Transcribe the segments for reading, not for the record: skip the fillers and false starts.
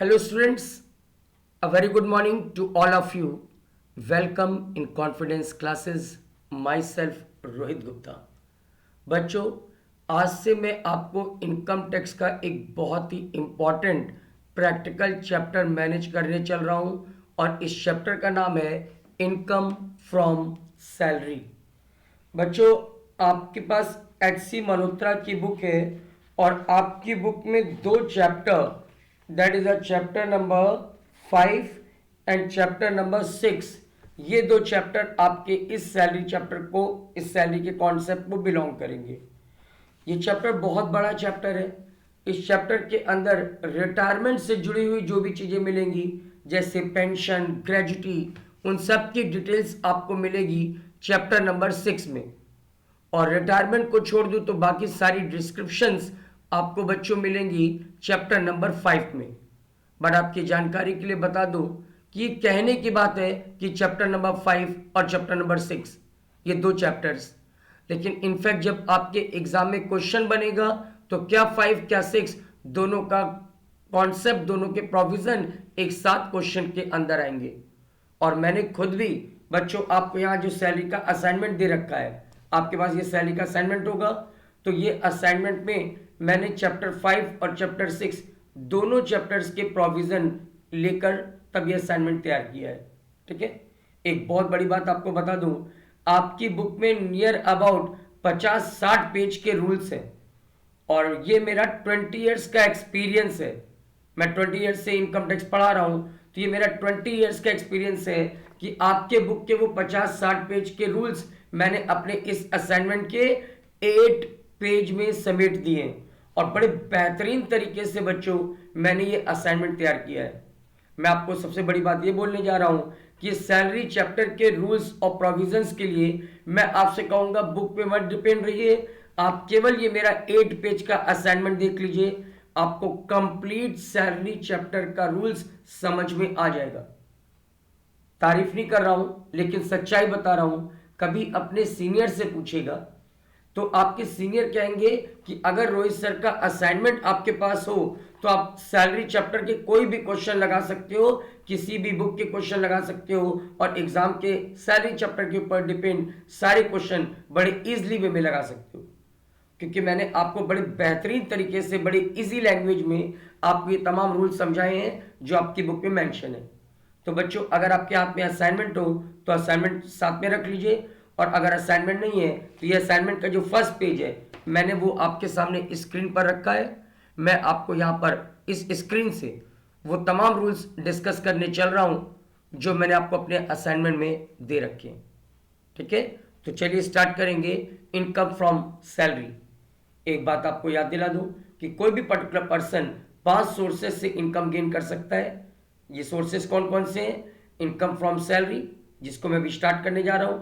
Hello, students. A very good morning to all of you. Welcome in confidence classes. Myself, Rohit Gupta. बच्चों, आज से मैं आपको इनकम टैक्स का एक बहुत ही इम्पॉर्टेंट प्रैक्टिकल चैप्टर मैनेज करने चल रहा हूँ और इस चैप्टर का नाम है इनकम फ्रॉम सैलरी. बच्चों, आपके पास एच सी मल्होत्रा की बुक है और आपकी बुक में दो chapter, that is a chapter number 5 and chapter number 6, ये दो चैप्टर आपके इस सैलरी चैप्टर को, इस सैलरी के कॉन्सेप्ट को बिलोंग करेंगे. ये चैप्टर बहुत बड़ा चैप्टर है. इस चैप्टर के अंदर रिटायरमेंट से जुड़ी हुई जो भी चीज़ें मिलेंगी, जैसे पेंशन, ग्रेजुटी, उन सब की डिटेल्स आपको मिलेगी चैप्टर नंबर 6 में. और रिटायरमेंट को छोड़ दूँ तो बाकी सारी डिस्क्रिप्शंस आपको बच्चों मिलेंगी चैप्टर नंबर 5 में. बट आपकी जानकारी के लिए बता दूं कि ये कहने की बात है कि चैप्टर नंबर 5 और चैप्टर नंबर 6 ये दो चैप्टर्स, लेकिन इनफैक्ट जब आपके एग्जाम में क्वेश्चन बनेगा तो क्या 5 क्या 6 दोनों का कॉन्सेप्ट, दोनों के प्रोविजन एक साथ क्वेश्चन के अंदर आएंगे. और मैंने खुद भी बच्चों आपको यहाँ जो सैलरी का असाइनमेंट दे रखा है, आपके पास ये सैलरी का असाइनमेंट होगा, तो ये असाइनमेंट में मैंने चैप्टर 5 और चैप्टर 6 दोनों चैप्टर्स के प्रोविजन लेकर तब ये असाइनमेंट तैयार किया है. ठीक है. एक बहुत बड़ी बात आपको बता दूं, आपकी बुक में नियर अबाउट 50-60 पेज के रूल्स हैं और ये मेरा 20 इयर्स का एक्सपीरियंस है. मैं 20 इयर्स से इनकम टैक्स पढ़ा रहा हूं, तो ये मेरा 20 इयर्स का एक्सपीरियंस है कि आपके बुक के वो 50-60 पेज के रूल्स मैंने अपने इस असाइनमेंट के 8 पेज में समेट दिए हैं और बड़े बेहतरीन तरीके से बच्चों मैंने ये असाइनमेंट तैयार किया है. मैं आपको सबसे बड़ी बात ये बोलने जा रहा हूं कि सैलरी चैप्टर के रूल्स और प्रोविजंस के लिए मैं आपसे कहूंगा बुक पे मत डिपेंड रहिए. आप केवल ये मेरा 8 पेज का असाइनमेंट देख लीजिए, आपको कंप्लीट सैलरी चैप्टर का रूल्स समझ में आ जाएगा. तारीफ नहीं कर रहा हूं, लेकिन सच्चाई बता रहा हूं. कभी अपने सीनियर से पूछेगा तो आपके सीनियर कहेंगे कि अगर रोहित सर का असाइनमेंट आपके पास हो तो आप सैलरी चैप्टर के कोई भी क्वेश्चन लगा सकते हो, किसी भी बुक के क्वेश्चन लगा सकते हो और एग्जाम के सैलरी चैप्टर के ऊपर डिपेंड सारे क्वेश्चन बड़े इजीली वे में लगा सकते हो, क्योंकि मैंने आपको बड़े बेहतरीन तरीके से बड़े इजी लैंग्वेज में आपको ये तमाम रूल समझाए हैं जो आपकी बुक में मेंशन है. तो बच्चों, अगर आपके हाथ में असाइनमेंट हो तो असाइनमेंट साथ में रख लीजिए, और अगर असाइनमेंट नहीं है तो ये असाइनमेंट का जो फर्स्ट पेज है मैंने वो आपके सामने स्क्रीन पर रखा है. मैं आपको यहाँ पर इस स्क्रीन से वो तमाम रूल्स डिस्कस करने चल रहा हूँ जो मैंने आपको अपने असाइनमेंट में दे रखे हैं. ठीक है. तो चलिए स्टार्ट करेंगे इनकम फ्रॉम सैलरी. एक बात आपको याद दिला दूं कि कोई भी पर्टिकुलर पर्सन 5 सोर्सेज से इनकम गेन कर सकता है. ये सोर्सेज कौन कौन से हैं? इनकम फ्रॉम सैलरी, जिसको मैं भी स्टार्ट करने जा रहा हूं,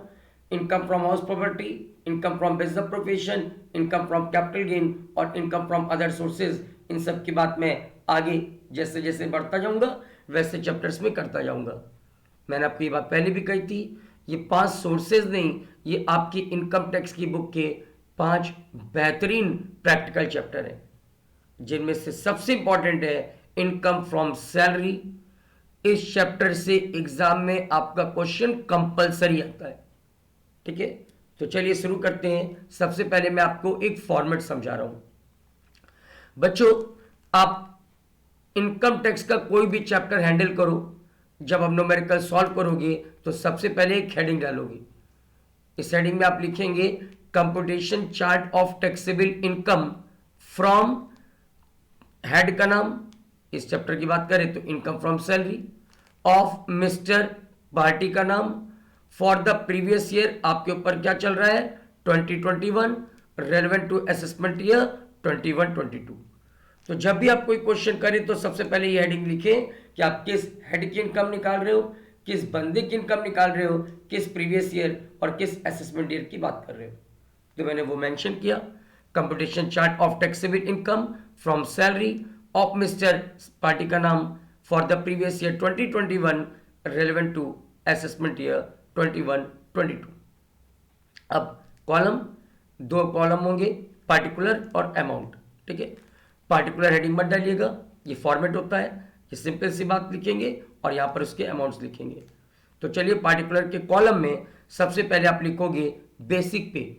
income from house property, income from business profession, income from capital gain और इनकम फ्रॉम अदर सोर्सेज. इन सब की बात मैं आगे जैसे जैसे बढ़ता जाऊंगा वैसे चैप्टर्स में करता जाऊंगा. मैंने आपको ये बात पहले भी कही थी, ये 5 सोर्सेज नहीं, ये आपकी इनकम टैक्स की बुक के 5 बेहतरीन प्रैक्टिकल चैप्टर हैं, जिनमें से सबसे इंपॉर्टेंट है इनकम फ्रॉम सैलरी. इस चैप्टर से एग्जाम में आपका क्वेश्चन कंपलसरी आता है. ठीक है. तो चलिए शुरू करते हैं. सबसे पहले मैं आपको एक फॉर्मेट समझा रहा हूं. बच्चों, आप इनकम टैक्स का कोई भी चैप्टर हैंडल करो, जब आप न्यूमेरिकल सॉल्व करोगे तो सबसे पहले एक हेडिंग डालोगे. इस हेडिंग में आप लिखेंगे computation chart of taxable income from, head का नाम, इस चैप्टर की बात करें तो income from salary, of mister party का नाम, फॉर द प्रीवियस ईयर आपके ऊपर क्या चल रहा है 2021, रेलेवेंट टू असेसमेंट ईयर 21-22. तो जब भी आप कोई क्वेश्चन करें तो सबसे पहले ये हेडिंग लिखें कि आप किस हेड की इनकम निकाल रहे हो, किस बंदे की इनकम निकाल रहे हो, किस प्रीवियस ईयर और किस असेसमेंट ईयर की बात कर रहे हो. तो मैंने वो मेंशन किया, computation chart of taxable income from salary of mister party का नाम for the previous year 2021, relevant to assessment year 21-22. अब कॉलम, 2 कॉलम होंगे, पार्टिकुलर और अमाउंट. ठीक है. पार्टिकुलर हेडिंग मत डालिएगा, ये फॉर्मेट होता है. ये सिंपल सी बात लिखेंगे और यहाँ पर उसके अमाउंट्स लिखेंगे। तो चलिए पार्टिकुलर के कॉलम में सबसे पहले आप लिखोगे बेसिक पे।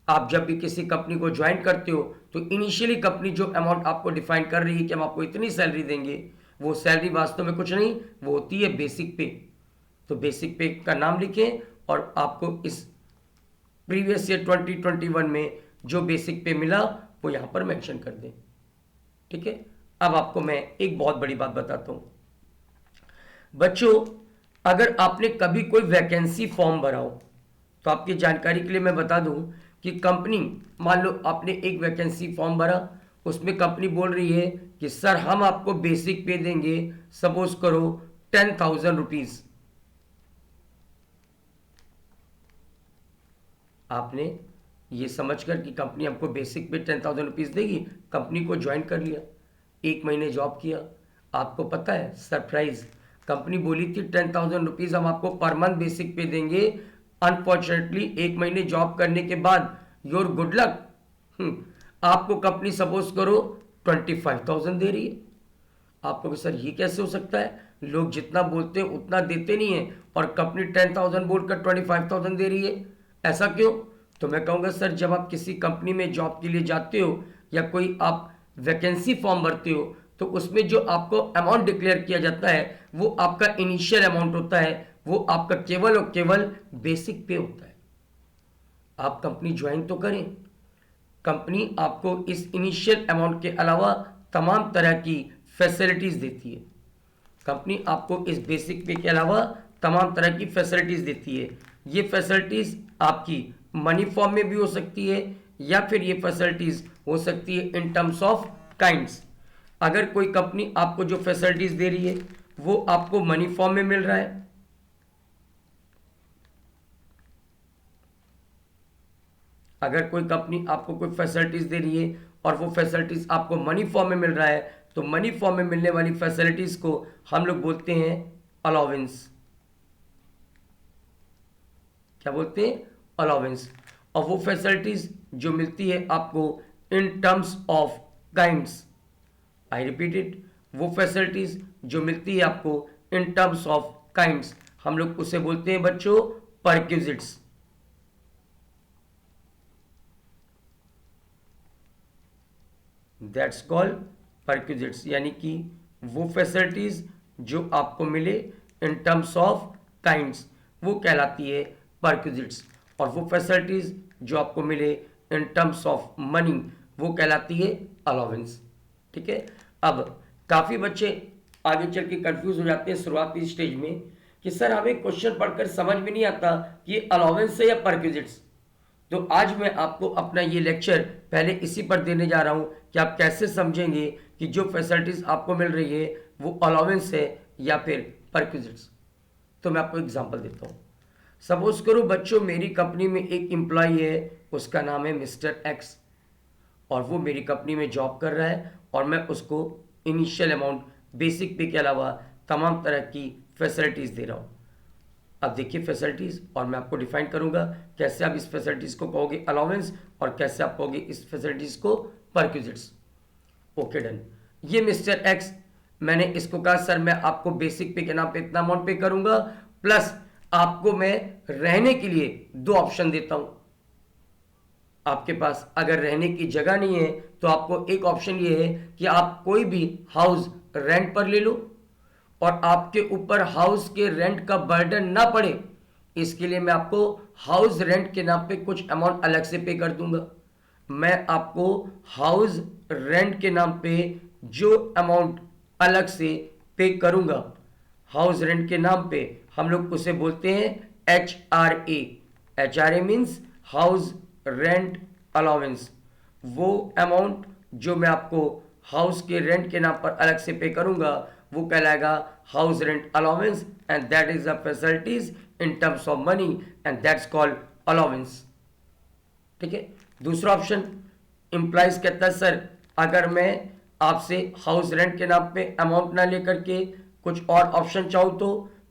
आप जब भी किसी कंपनी को ज्वाइन करते हो तो इनिशियली कंपनी जो अमाउंट आपको डिफाइन कर रही है कि हम आपको इतनी सैलरी देंगे, वो सैलरी वास्तव में कुछ नहीं, वो होती है बेसिक पे। तो बेसिक पे का नाम लिखें और आपको इस प्रीवियस ईयर 2021 में जो बेसिक पे मिला वो यहाँ पर मेंशन कर दें। ठीक है, अब आपको मैं एक बहुत बड़ी बात बताता हूँ बच्चों। अगर आपने कभी कोई वैकेंसी फॉर्म भरा हो तो आपकी जानकारी के लिए मैं बता दूं कि कंपनी, मान लो आपने एक वैकेंसी फॉर्म भरा, उसमें कंपनी बोल रही है कि सर हम आपको बेसिक पे देंगे, सपोज करो 10,000 रुपीज। आपने ये समझकर कि कंपनी हमको बेसिक पे 10,000 रुपीज देगी, कंपनी को ज्वाइन कर लिया, 1 महीने जॉब किया। आपको पता है सरप्राइज, कंपनी बोली थी 10,000 रुपीज हम आपको पर मंथ बेसिक पे देंगे। अनफॉर्चुनेटली 1 महीने जॉब करने के बाद योर गुड लक, आपको कंपनी सपोज करो 25,000 दे रही है। आपको कि सर ये कैसे हो सकता है, लोग जितना बोलते हैं उतना देते नहीं है और कंपनी 10,000 बोलकर 25,000 दे रही है, ऐसा क्यों? तो मैं कहूँगा सर जब आप किसी कंपनी में जॉब के लिए जाते हो या कोई आप वैकेंसी फॉर्म भरते हो तो उसमें जो आपको अमाउंट डिक्लेयर किया जाता है वो आपका इनिशियल अमाउंट होता है, वो आपका केवल और केवल बेसिक पे होता है। आप कंपनी ज्वाइन तो करें, कंपनी आपको इस इनिशियल अमाउंट के अलावा तमाम तरह की फैसिलिटीज देती है। कंपनी आपको इस बेसिक पे के अलावा तमाम तरह की फैसिलिटीज देती है। ये फैसिलिटीज आपकी मनी फॉर्म में भी हो सकती है या फिर ये फैसिलिटीज हो सकती है इन टर्म्स ऑफ काइंड्स। अगर कोई कंपनी आपको जो फैसिलिटीज दे रही है वो आपको मनी फॉर्म में मिल रहा है, अगर कोई कंपनी आपको कोई फैसिलिटीज दे रही है और वो फैसिलिटीज आपको मनी फॉर्म में मिल रहा है तो मनी फॉर्म में मिलने वाली फैसिलिटीज को हम लोग बोलते हैं अलाउंस। क्या बोलते हैं? अलाउंस। और वो फैसिलिटीज जो मिलती है आपको in terms of kinds, I repeat it, वो फैसिलिटीज जो मिलती है आपको इन टर्म्स ऑफ काइंड्स हम लोग उसे बोलते हैं बच्चों परक्विजिट्स। दैट्स कॉल्ड परक्विजिट्स, यानी कि वो फैसिलिटीज जो आपको मिले इन टर्म्स ऑफ काइंड्स वो कहलाती है परक्विजिट्स, और वो फैसिलिटीज जो आपको मिले इन टर्म्स ऑफ मनी वो कहलाती है अलाउंस। ठीक है, अब काफी बच्चे आगे चल के कंफ्यूज हो जाते हैं शुरुआती स्टेज में कि सर हमें क्वेश्चन पढ़कर समझ में नहीं आता कि ये अलाउंस है या परक्विजिट्स। तो आज मैं आपको अपना ये लेक्चर पहले इसी पर देने जा रहा हूं कि आप कैसे समझेंगे कि जो फैसिलिटीज आपको मिल रही है वो अलाउंस है या फिर परक्विजिट्स। तो मैं आपको एग्जांपल देता हूं। सपोज करो बच्चों मेरी कंपनी में एक एम्प्लॉय है, उसका नाम है मिस्टर एक्स, और वो मेरी कंपनी में जॉब कर रहा है और मैं उसको इनिशियल अमाउंट बेसिक पे के अलावा तमाम तरह की फैसिलिटीज दे रहा हूं। अब देखिए फैसिलिटीज, और मैं आपको डिफाइन करूंगा कैसे आप इस फैसिलिटीज को कहोगे अलाउंस और कैसे आप कहोगे इस फैसिलिटीज को परक्विजिट्स। Okay done. ये मिस्टर एक्स, मैंने इसको कहा सर मैं आपको बेसिक पे के नाम पे इतना अमाउंट पे करूंगा, प्लस आपको मैं रहने के लिए 2 ऑप्शन देता हूं। आपके पास अगर रहने की जगह नहीं है तो आपको एक ऑप्शन ये है कि आप कोई भी हाउस रेंट पर ले लो और आपके ऊपर हाउस के रेंट का बर्डन ना पड़े, इसके लिए मैं आपको हाउस रेंट के नाम पे कुछ अमाउंट अलग से पे कर दूंगा। मैं आपको हाउस रेंट के नाम पे जो अमाउंट अलग से पे करूंगा, हाउस रेंट के नाम पे हम लोग उसे बोलते हैं HRA। HRA means house rent allowance. वो अमाउंट जो मैं आपको हाउस के रेंट के नाम पर अलग से पे करूंगा वो कहलाएगा house rent allowance, and that is the facilities in terms of money and that's called allowance. ठीक है, दूसरा ऑप्शन इंप्लाइज कहता है सर अगर मैं आपसे हाउस रेंट के नाम पे अमाउंट ना लेकर के कुछ और ऑप्शन चाहूँ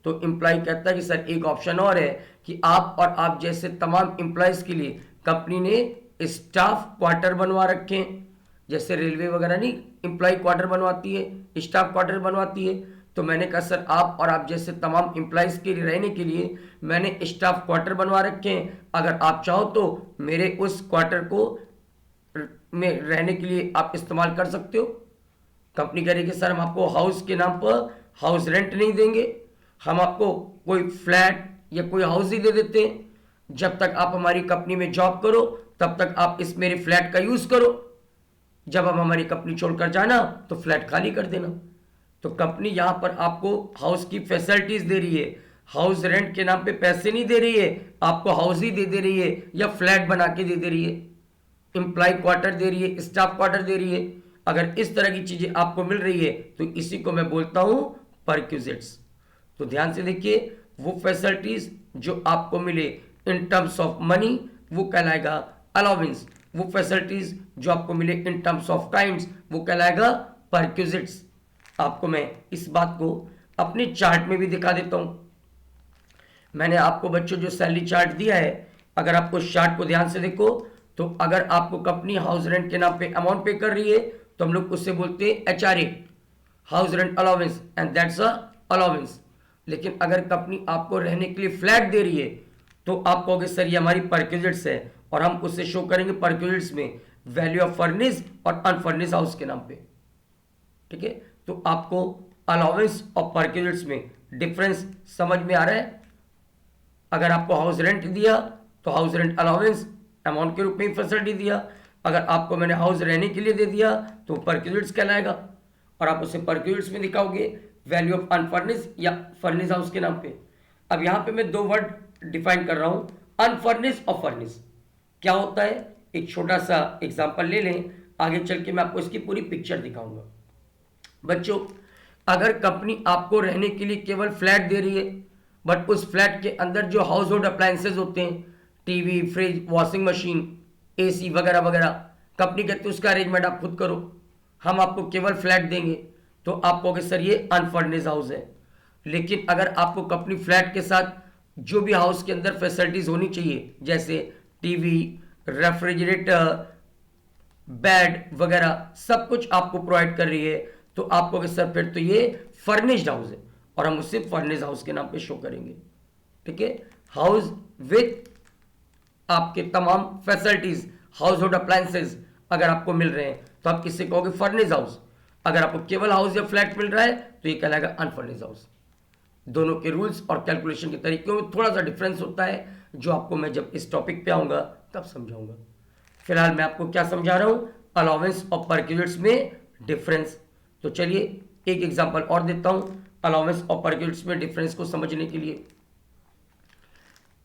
तो इंप्लाई कहता है कि सर एक ऑप्शन और है कि आप और आप जैसे तमाम इंप्लॉयज के लिए कंपनी ने स्टाफ क्वार्टर बनवा रखे हैं। जैसे रेलवे वगैरह नहीं एम्प्लॉय क्वार्टर बनवाती है, स्टाफ क्वार्टर बनवाती है, तो मैंने कहा सर आप और आप जैसे तमाम एम्प्लॉयज़ के रहने के लिए मैंने स्टाफ क्वार्टर बनवा रखे हैं, अगर आप चाहो तो मेरे उस क्वार्टर को में रहने के लिए आप इस्तेमाल कर सकते हो। कंपनी कह रही कि सर हम आपको हाउस के नाम पर हाउस रेंट नहीं देंगे, हम आपको कोई फ्लैट या कोई हाउस ही दे देते हैं, जब तक आप हमारी कंपनी में जॉब करो तब तक आप इस मेरे फ्लैट का यूज करो, जब आप हमारी कंपनी छोड़कर जाना तो फ्लैट खाली कर देना। तो कंपनी यहां पर आपको हाउस की फैसिलिटीज दे रही है, हाउस रेंट के नाम पे पैसे नहीं दे रही है, आपको हाउस ही दे रही है या फ्लैट बना के दे रही है, एम्प्लॉय क्वार्टर दे रही है, स्टाफ क्वार्टर दे रही है। अगर इस तरह की चीजें आपको मिल रही है तो इसी को मैं बोलता हूं परक्यूजिट्स। तो ध्यान से देखिए, वो फैसिलिटीज जो आपको मिले इन टर्म्स ऑफ मनी वो कहलाएगा अलाउंस, वो फैसिलिटीज जो आपको मिले इन टर्म्स ऑफ काइंड्स वो कहलाएगा परक्यूजिट्स। आपको मैं इस बात को अपने चार्ट में भी दिखा देता हूं। मैंने आपको बच्चों जो सैलरी चार्ट दिया है, अगर आप उस चार्ट को ध्यान से देखो तो अगर आपको कंपनी हाउस रेंट के नाम पे अमाउंट पे कर रही है तो हम लोग उससे बोलते हैं HRA, house rent allowance, and that's a allowance. लेकिन अगर कंपनी आपको रहने के लिए फ्लैट दे रही है तो आप कहोगे सर ये हमारी परक्यूजिट्स है, और हम उससे शो करेंगे परक्यूजिट्स में वैल्यू ऑफ फर्निश और अनफर्निश हाउस के नाम पे। ठीक है, तो आपको अलाउंस और परक्यूजिट्स में डिफरेंस समझ में आ रहा है। अगर आपको हाउस रेंट दिया तो हाउस रेंट अलाउंस अमाउंट के रूप में ही फैसिलिटी दिया, अगर आपको मैंने हाउस रहने के लिए दे दिया तो परक्यूजिट्स कहलाएगा, और आप उसे परक्यूजिट्स में दिखाओगे वैल्यू ऑफ अनफर्निश या फर्निश हाउस के नाम पे। अब यहां पे मैं दो वर्ड डिफाइन कर रहा हूं, अनफर्निश और फर्निश क्या होता है। एक छोटा सा एग्जांपल ले लें, आगे चल के मैं आपको इसकी पूरी पिक्चर दिखाऊंगा। बच्चों, अगर कंपनी आपको रहने के लिए केवल फ्लैट दे रही है, बट उस फ्लैट के अंदर जो हाउस होल्ड अप्लायंसेज होते हैं, TV, fridge, washing machine, AC वगैरह वगैरह, कंपनी कहती है उसका अरेंजमेंट आप खुद करो, हम आपको केवल फ्लैट देंगे, तो आप कहोगे सर ये अनफर्निश्ड हाउस है। लेकिन अगर आपको कंपनी फ्लैट के साथ जो भी हाउस के अंदर फैसिलिटीज होनी चाहिए, जैसे टीवी, रेफ्रिजरेटर, बेड वगैरह सब कुछ आपको प्रोवाइड कर रही है, तो आप कहोगे सर फिर तो ये फर्निश्ड हाउस है, और हम उसे फर्निश्ड हाउस के नाम पे शो करेंगे। ठीक है, हाउस विथ आपके तमाम फैसिलिटीज, हाउस होल्ड अप्लायंसेज अगर आपको मिल रहे हैं तो आप किससे कहोगे फर्निश्ड हाउस। अगर आपको केवल हाउस या फ्लैट मिल रहा है तो ये कहलाएगा अनफर्निश्ड हाउस। दोनों के रूल्स और कैलकुलेशन के तरीकों में थोड़ा सा डिफरेंस होता है, जो आपको मैं जब इस टॉपिक पे आऊंगा तब समझाऊंगा। फिलहाल मैं आपको क्या समझा रहा हूं, अलाउंस और परक्यूजिट्स में डिफरेंस। तो चलिए एक एग्जांपल और देता हूं अलाउंस और परक्यूजिट्स में डिफरेंस को समझने के लिए।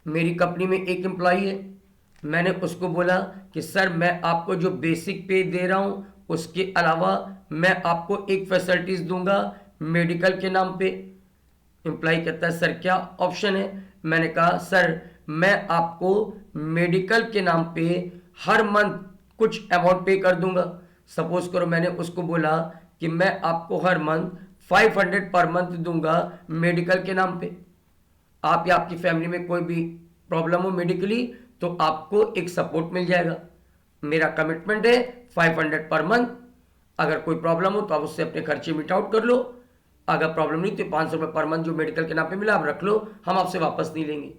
मेरी कंपनी में एक एम्प्लॉई है, मैंने उसको बोला कि सर मैं आपको जो बेसिक पे दे रहा हूं उसके अलावा मैं आपको एक फैसिलिटीज दूंगा मेडिकल के नाम पे। एम्प्लॉय कहता है सर क्या ऑप्शन है। मैंने कहा सर मैं आपको मेडिकल के नाम पे हर मंथ कुछ अमाउंट पे कर दूंगा। सपोज करो मैंने उसको बोला कि मैं आपको हर मंथ 500 पर मंथ दूंगा मेडिकल के नाम पे। आप या आपकी फैमिली में कोई भी प्रॉब्लम हो मेडिकली तो आपको एक सपोर्ट मिल जाएगा। मेरा कमिटमेंट है 500 पर मंथ, अगर कोई प्रॉब्लम हो तो आप उससे अपने खर्चे मिट आउट कर लो, अगर प्रॉब्लम नहीं तो 500 रुपये पर मंथ जो मेडिकल के नाम पे मिला आप रख लो, हम आपसे वापस नहीं लेंगे।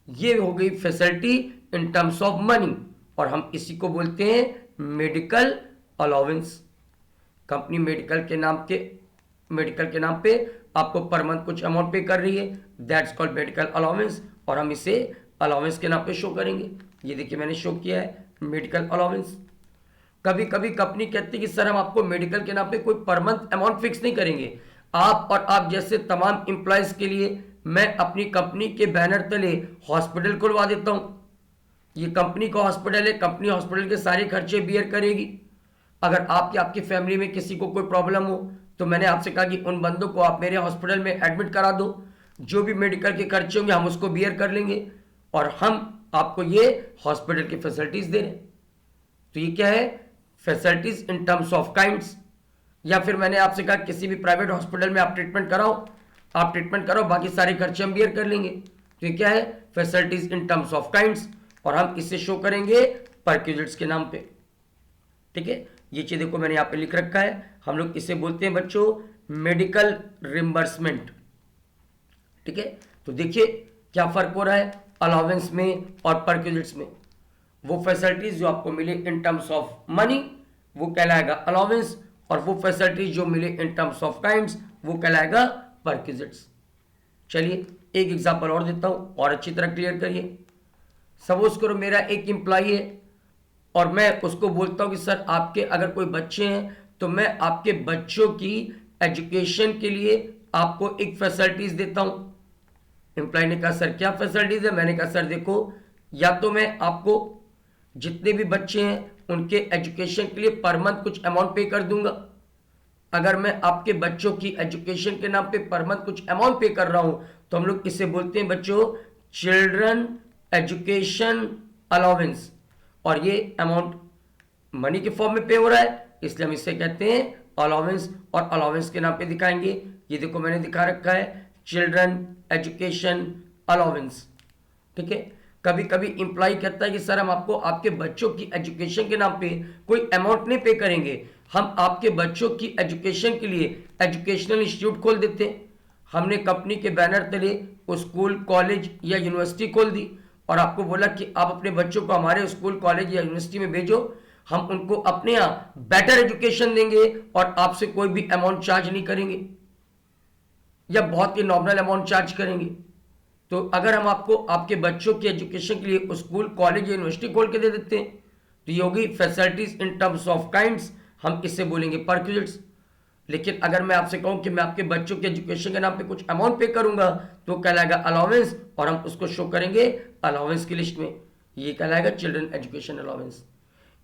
ये हो गई facility in terms of money, और हम इसी को बोलते हैं मेडिकल अलाउंस। कंपनी मेडिकल के नाम पे आपको पर मंथ कुछ अमाउंट पे कर रही है, दैट्स कॉल्ड मेडिकल अलाउंस, और हम इसे अलाउंस के नाम पे शो करेंगे। ये देखिए मैंने शो किया है मेडिकल अलाउंस। कभी कभी कंपनी कहती है कि सर हम आपको मेडिकल के नाम पे कोई पर मंथ अमाउंट फिक्स नहीं करेंगे, आप और आप जैसे तमाम एम्प्लॉयज के लिए मैं अपनी कंपनी के बैनर तले हॉस्पिटल खुलवा देता हूं। ये कंपनी का हॉस्पिटल है, कंपनी हॉस्पिटल के सारे खर्चे बियर करेगी। अगर आप या आपकी फैमिली में किसी को कोई प्रॉब्लम हो तो मैंने आपसे कहा कि उन बंदों को आप मेरे हॉस्पिटल में एडमिट करा दो, जो भी मेडिकल के खर्चे होंगे हम उसको बियर कर लेंगे, और हम आपको ये हॉस्पिटल की फैसिलिटीज दे रहे हैं। तो ये क्या है, facilities in terms of kinds. या फिर मैंने आपसे कहा किसी भी प्राइवेट हॉस्पिटल में आप ट्रीटमेंट कराओ, बाकी सारे खर्चे हम बियर कर लेंगे। तो ये क्या है, facilities in terms of kinds, और हम इसे शो करेंगे परक्यूजिट्स के नाम पे। ठीक है, ये चीज देखो मैंने यहाँ पे लिख रखा है, हम लोग इसे बोलते हैं बच्चों मेडिकल रिम्बर्समेंट। ठीक है, तो देखिए क्या फर्क हो रहा है अलाउंस में और परक्विजिट्स में। वो फैसिलिटीज जो आपको मिले इन टर्म्स ऑफ मनी वो कहलाएगा अलाउंस, और वो फैसिलिटीज जो मिले इन टर्म्स ऑफ काइंड्स वो कहलाएगा परक्विजिट्स। चलिए एक एग्जांपल और देता हूं और अच्छी तरह क्लियर करिए। सपोज करो मेरा एक एम्प्लॉई है और मैं उसको बोलता हूं कि सर आपके अगर कोई बच्चे हैं तो मैं आपके बच्चों की एजुकेशन के लिए आपको एक फैसिलिटीज देता हूं। एम्प्लॉय ने कहा सर क्या फैसिलिटीज है? मैंने कहा सर देखो, या तो मैं आपको जितने भी बच्चे हैं उनके एजुकेशन के लिए पर मंथ कुछ अमाउंट पे कर दूंगा। अगर मैं आपके बच्चों की एजुकेशन के नाम पे पर मंथ कुछ अमाउंट पे कर रहा हूं तो हम लोग इसे बोलते हैं बच्चों चिल्ड्रन एजुकेशन अलाउंस, और ये अमाउंट मनी के फॉर्म में पे हो रहा है, इसलिए हम इसे कहते हैं अलाउंस, और अलाउंस के नाम पे दिखाएंगे। ये देखो मैंने दिखा रखा है चिल्ड्रन एजुकेशन अलाउंस। ठीक है, कभी कभी इंप्लॉय कहता है कि सर हम आपको आपके बच्चों की एजुकेशन के नाम पे कोई अमाउंट नहीं पे करेंगे, हम आपके बच्चों की एजुकेशन के लिए एजुकेशनल इंस्टीट्यूट खोल देते हैं। हमने कंपनी के बैनर तले स्कूल कॉलेज या यूनिवर्सिटी खोल दी और आपको बोला कि आप अपने बच्चों को हमारे स्कूल कॉलेज या यूनिवर्सिटी में भेजो, हम उनको अपने यहाँ बेटर एजुकेशन देंगे और आपसे कोई भी अमाउंट चार्ज नहीं करेंगे या बहुत ही नॉमिनल अमाउंट चार्ज करेंगे। तो अगर हम आपको आपके बच्चों की एजुकेशन के लिए स्कूल कॉलेज या यूनिवर्सिटी खोल के दे देते हैं तो ये होगी facilities in terms of kinds, हम इससे बोलेंगे परक्विजिट्स। लेकिन अगर मैं आपसे कहूं कि मैं आपके बच्चों के एजुकेशन के नाम पे कुछ अमाउंट पे करूंगा तो कहलाएगा अलाउंस, और हम उसको शो करेंगे अलाउंस की लिस्ट में, ये कहलाएगा चिल्ड्रन एजुकेशन अलाउंस।